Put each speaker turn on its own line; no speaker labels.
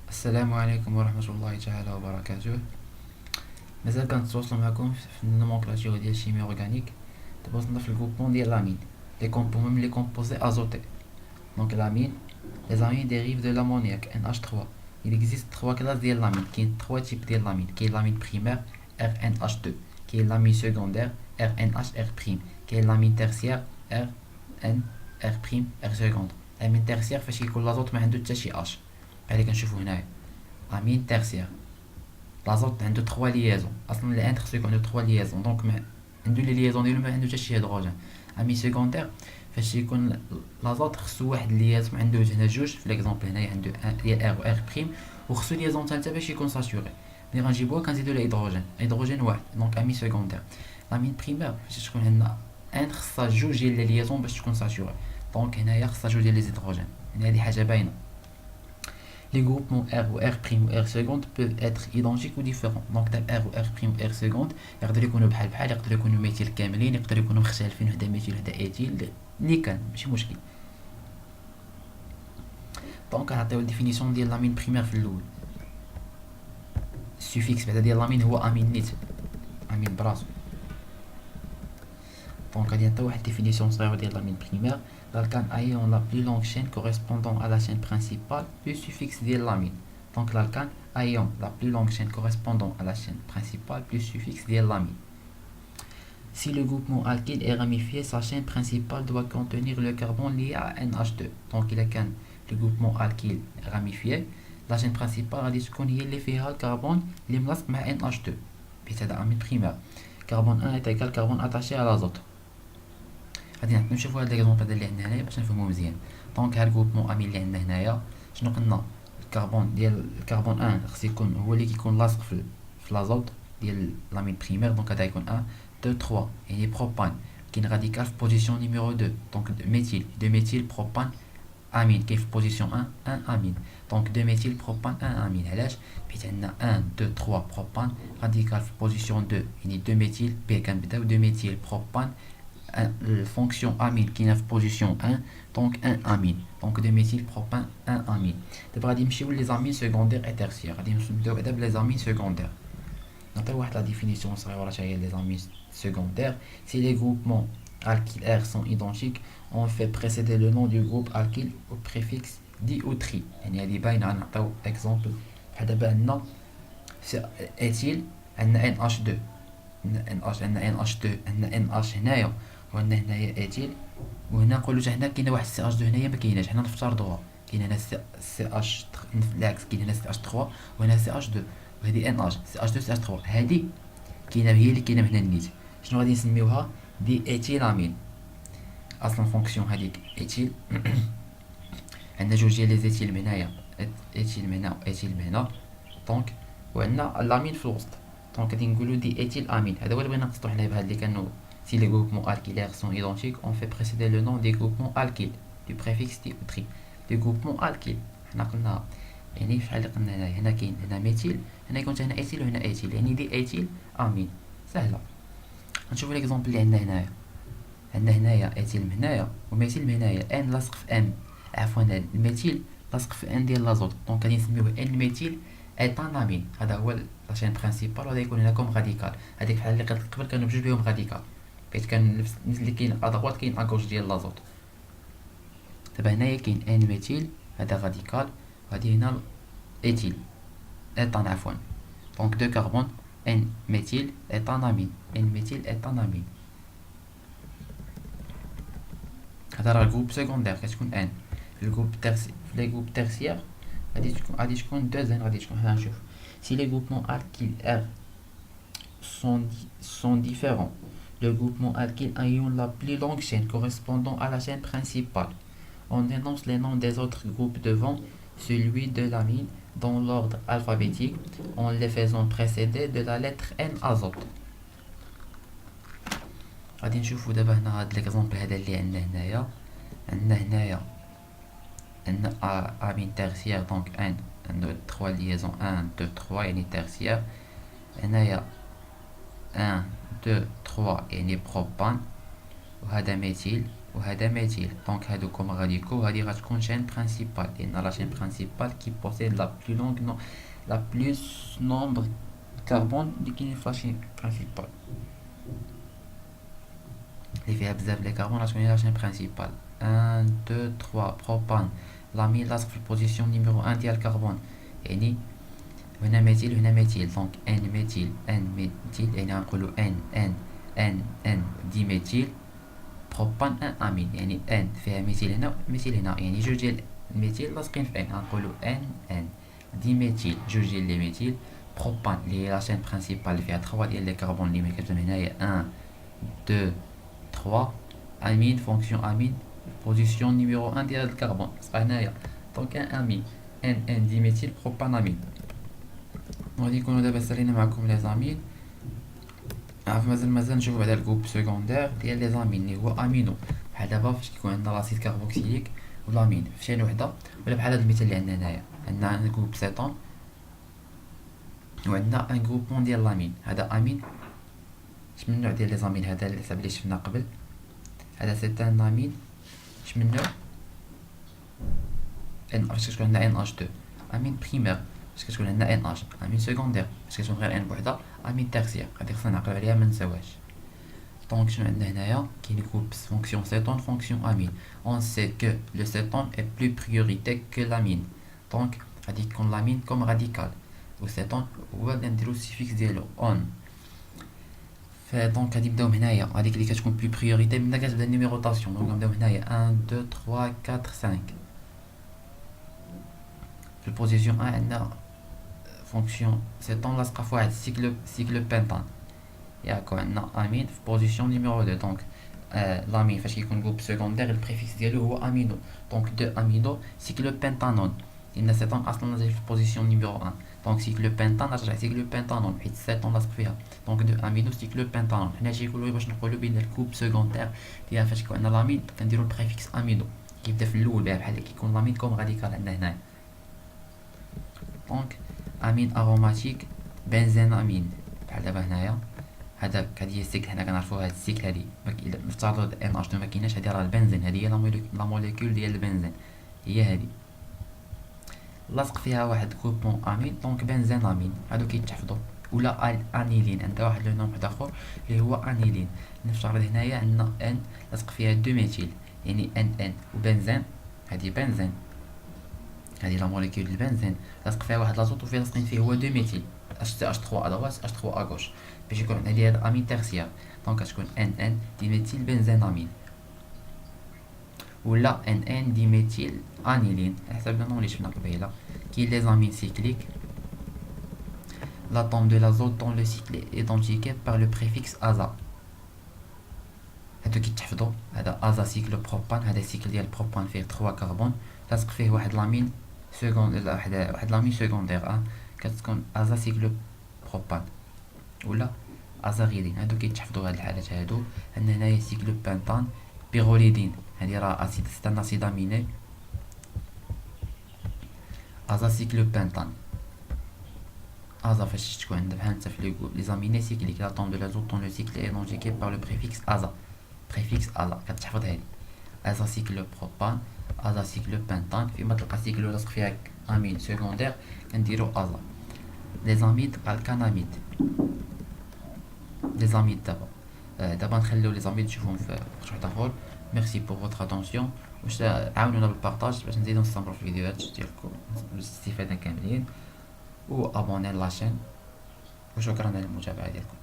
السلام عليكم ورحمة الله تعالى وبركاته. مازال كنتواصلوا معكم في النومونكلاتور ديال الشيميا اورغانيك. دابا وصلنا في الكوبون ديال لامين لي كومبوزي ازوتي. دونك لامين les amines dérivent de l'ammoniac NH3. Il existe trois classes ديال l'amine. كاين trois types ديال l'amine. كاين l'amine primaire RNH2, كاين l'amine secondaire RNHR', كاين l'amine tertiaire RNR', R seconde. l'amine tertiaire فاش كيكون لازوت ما عنده حتى شي اش بحال اللي كنشوفو هنايا. amine tertiaire l'azote عنده 3 liaisons اصلا الانترسيك عنده 3 liaisons دونك ما عنده لي ليزون ديالو ما عنده حتى شي هيدروجين. امي سيكوندير فاش يكون لازوت خصو واحد ليزون عنده هنا جوج في ليكزامبل هنايا عنده ديال ار و ار بريم وخصو ليزون ثالثه باش يكون ساتوري. ملي غنجيبوها كنزيدو الهيدروجين واحد دونك امي سيكوندير. لامين بريمير فاش تكون عندنا ان خصها جوج ديال لي ليزون باش تكون ساتوري دونك هنايا خصها جوج ديال لي هيدروجين. هنا هادي حاجه باينه. Les groupements R ou R' ou R seconde peuvent être identiques ou différents. Donc R ou R' ou R seconde يقدر يكونوا بحال بحال، يقدر يكونوا ميثيل كاملين، يقدر يكونوا مختلفين، وحده ميثيل وحده ايثيل، اللي كان ماشي مشكل. دونك غنعطيو الديفينيسيون ديال لامين بريمير في الاول. السوفيكس بعدا ديال لامين هو امين نيت، امين براسو. دونك غادي نعطيو واحد الديفينيسيون صغيره ديال لامين بريمير. L'alcane ayant la plus longue chaîne correspondant à la chaîne principale plus suffixe de l'amine. Donc l'alcane ayant la plus longue chaîne correspondant à la chaîne principale plus suffixe de l'amine. Si le groupement alkyle est ramifié, sa chaîne principale doit contenir le carbone lié à NH2. Donc il a le groupement alkyle ramifié, la chaîne principale غادي تكون هي اللي فيها الكربون اللي ملاصق مع NH2 بحيث هذا امين بريمير. كربون 1 est égal كربون attaché à l'azote. غادي نشوفوا هاد ليكزومبل هذا اللي عندنا هنايا باش نفهمو مزيان. دونك هاد الجروبمون امين اللي عندنا هنايا شنو قلنا؟ الكربون ديال الكربون 1 خص يكون هو اللي كيكون لاصق في لازوت ديال لامين بريمير. دونك هذا يكون 1 2 3 يعني بروبان. كاين راديكال في بوزيسيون نيميرو 2 دونك دو ميثيل بروبان امين. كاين في بوزيسيون 1 1 امين. دونك دو ميثيل بروبان 1 امين. علاش؟ حيت عندنا 1 2 3 بروبان راديكال في بوزيسيون 2 يعني دو ميثيل بي كنبداو دو ميثيل بروبان fonction amine qui est en position 1 donc 1 amine donc 2 méthylpropane 1 amine. دابا غادي نمشيو les amines secondaires et tertiaires. غادي نبداو بعدا les amines secondaires. نعطيو واحد لا ديفينيسيون صغيره حتى هي les amines secondaires. Si les groupements alkyles R sont identiques, on fait précéder le nom du groupe alkyle au préfixe di ou tri. يعني هادي باينه. نعطيو اكزومبل بحال دابا عندنا ايثيل عندنا NH2 عندنا NH2 عندنا NH هنايا وعندنا هنايا ايثيل وهنا نقولوا حتى هنا كاينه واحد سي اش 2 هنايا ما كايناش حنا نفترضوها. كاين هنا سي اش بالعكس كاين هنا سي اش 3 وهنا سي اش 2 وهذه ان اش سي اش 2 سي اش 3 هذه كاينه هي اللي كاينه هنا النيت. شنو غادي نسميوها؟ دي ايثيلامين. اصلا فونكسيون هذيك ايثيل عندنا جوج ديال لي زيتيل من هنايا ايثيل من هنا وايثيل من هنا دونك وعندنا لامين في الوسط دونك غادي نقولوا دي ايثيل امين. هذا هو اللي بغينا نقصدو حنا بهاد اللي كانوا. Si les groupements alkylaires sont identiques, on fait précéder le nom des groupements alkyles du préfixe di ou tri. des groupements alkyles حنا قلنا يعني فحال اللي قلنا هنا كاين هنا ميثيل هنا يكون هنا ايثيل وهنا ايثيل يعني دي ايثيل امين. سهله. نشوفوا ليكزومبل اللي عندنا هنايا. عندنا هنايا ايثيل من هنايا وميثيل من هنايا ان لاصق في ان عفوا الميثيل لاصق في ان ديال لازوت دونك غادي نسميوه ان ميثيل ايثانامين. هذا هو لاشين برينسيبال وهذا يكون هنا كوم راديكال. هذيك بحال اللي قبل كانوا بجوج بهم راديكال حيت كان نفس اللي كاين ادغوات كاين اكوش ديال لازوت. دابا هنايا كاين ان ميثيل هذا راديكال وهادي هنا ايثيل ايثان عفوا دونك دو كربون ان ميثيل ايثانامين ان ميثيل ايثانامين. هذا راه الجروب سيكوندير كتكون ان. الجروب تيرسي في لي جروب تيرسيير غادي تكون دو ان. غادي تكون هنا نشوف si les groupements alkyles R sont différents, le groupement alkyle ayant la plus longue chaîne correspondant à la chaîne principale. On énonce les noms des autres groupes devant celui de l'amine dans l'ordre alphabétique en les faisant précéder de la lettre N azote. غادي نشوفو دابا هنا هاد ليكزومبل هذا اللي عندنا هنايا. عندنا امين تيرسيير دونك ان عنده 3 liaisons 1 2 3 يعني tertiaire. هنايا 1 2 3 يعني بروبان وهذا ميثيل وهذا ميثيل. دونك هادوكم غاديكو هادي غتكون شين برينسيبال لان لا شين برينسيبال كي بوسيد لا بلو لونغ لا بلوس نومبر كربون اللي كاينين في لا شين برينسيبال اللي فيها بزاف لي كربون غتكون هي لا شين برينسيبال. 1 2 3 بروبان لامين لاصق في البوزيسيون نيميرو 1 ديال الكربون يعني هنا ميثيل وهنا ميثيل. دونك ان ميثيل ان ميثيل يعني غنقولو ان دي ميثيل بروبان ان امين يعني ان فيها ميثيل هنا ميثيل هنا يعني جوج ديال الميثيل لاصقين في ان غنقولو ان دي ميثيل جوج ديال لي ميثيل بروبان اللي هي لا شين برينسيبال اللي فيها 3 ديال لي كربون اللي كتبان هنايا 1 2 3 امين فونكسيون امين بوزيسيون نيميرو 1 ديال الكربون صافي هنايا. دونك ان امين ان دي ميثيل بروبان امين. غادي يكونوا دابا سالينا معكم لي زامين. عارف مازال نشوفو بعدا الجروب سكوندير ديال لي زامين اللي هو امينو بحال دابا فاش كيكون عندنا لاسيد كاربوكسيليك والامين في شين وحده ولا بحال هاد المثال اللي عندنا هنايا عندنا ان جروب سيتون وعندنا ان جروبمون ديال لامين. هذا امين اش من نوع ديال لي زامين هذا اللي حساب اللي شفنا قبل هذا سيتان امين اش من نوع ان فاش كتكون عندنا ان اش 2 امين بريمير فاش كتكون عندنا ان اش امين سكوندير فاش كتكون غير ان بوحده امين تيرسيير غادي خصنا نعقلو عليها ما نساوهاش. دونك شنو عندنا هنايا كاين جروبس فونكسيون cétone فونكسيون امين. on sait que le cétone est plus priorité que l'amine دونك غادي يكون l'amine comme radical و cétone هو اللي نديرو السيفيكس ديالو on. دونك غادي نبداو من هنايا هذيك اللي كتكون بلو بريوريتي منها كتبدا النيميروطاسيون. دونك غنبداو هنايا 1 2 3 4 5 في البوزيسيون 1 عندنا فونكسيون سيتون لاصقه في واحد سيكل بنتان ياك عندنا امين في بوزيسيون نيميرو 2. دونك لامين فاش كيكون جروب سكوندير البريفيكس ديالو هو امينو دونك 2 امينو سيكل بنتانون لان سيتون اصلا نازل في بوزيسيون نيميرو 1 دونك سيكل بنتان رجع سيكل بنتانون حيت سيتون لاصق فيها دونك 2 امينو سيكل بنتانون. حنا تيقولوا باش نقولوا بين الجروب سكوندير ديال فاش كيكون عندنا لامين كنديروا البريفيكس امينو كيبدا في الاول بحال كيكون لامين كوم راديكال عندنا هنايا. دونك امين اروماتيك بنزين امين بحال دابا هنايا هذا هي السيكل حنا كنعرفوا هاد السيكل هادي نفترضوا ان اش 2 ما كايناش هادي راه البنزين هادي هي لا موليكول ديال البنزين هي هادي لاصق فيها واحد جروبمون امين دونك بنزين امين هادو كيتحفظوا ولا انيلين عندها واحد لو نوم واحد اخر اللي هو انيلين. نفترض هنايا عندنا ان لاصق فيها 2 ميثيل يعني ان وبنزين هادي بنزين هادي لا موليكول ديال البنزين لاصق فيها واحد لازوت وفيه لاصقين فيه هو 2 ميثيل اش 3 ادوات اش 3 اغوش باش يكون عندنا هاد امين تيرسيير. دونك كتكون ان دي ميثيل بنزين امين ولا ان دي ميثيل انيلين على حسب النوم اللي شفنا قبيله. كاين لي زامين cycliques l'atome de l'azote dans le cycle est identifié par le préfixe aza. هادو كيتحفظوا هذا ازا سيكل بروبان هذا سيكل ديال البروبان فيه 3 كربون لاصق فيه واحد لامين سكوند واحد لامين سكوندير كتكون ازا سيكل بروبان ولا ازاغيدين. هادو كيتحفظوا هاد الحالات هادو. عندنا هنايا سيكل بنتان بيروليدين هادي راه اسيد ستان اسيد اميني ازا سيكل بنتان aza فاش تكون عندنا بحال نتا في لي زاميني سيكليك l'atome de l'azote dans le cycle est indiqué par le préfixe aza préfixe aza كتحفظ هادي aza cycle propane aza cycle pentane فيما تلقى سيكل لاصق فيها امين سكوندير كنديرو aza. لي زاميد الكاناميد لي زاميد دابا نخليو لي زاميد نشوفهم في وقت واحد اخر. ميرسي بور فوتر اتونسيون واش عاونونا بالبارطاج باش نزيدو نستمروا في الفيديوهات ديالكم بالاستفاده كاملين و ابوني لاشين وشكرا على المتابعه ديالكم.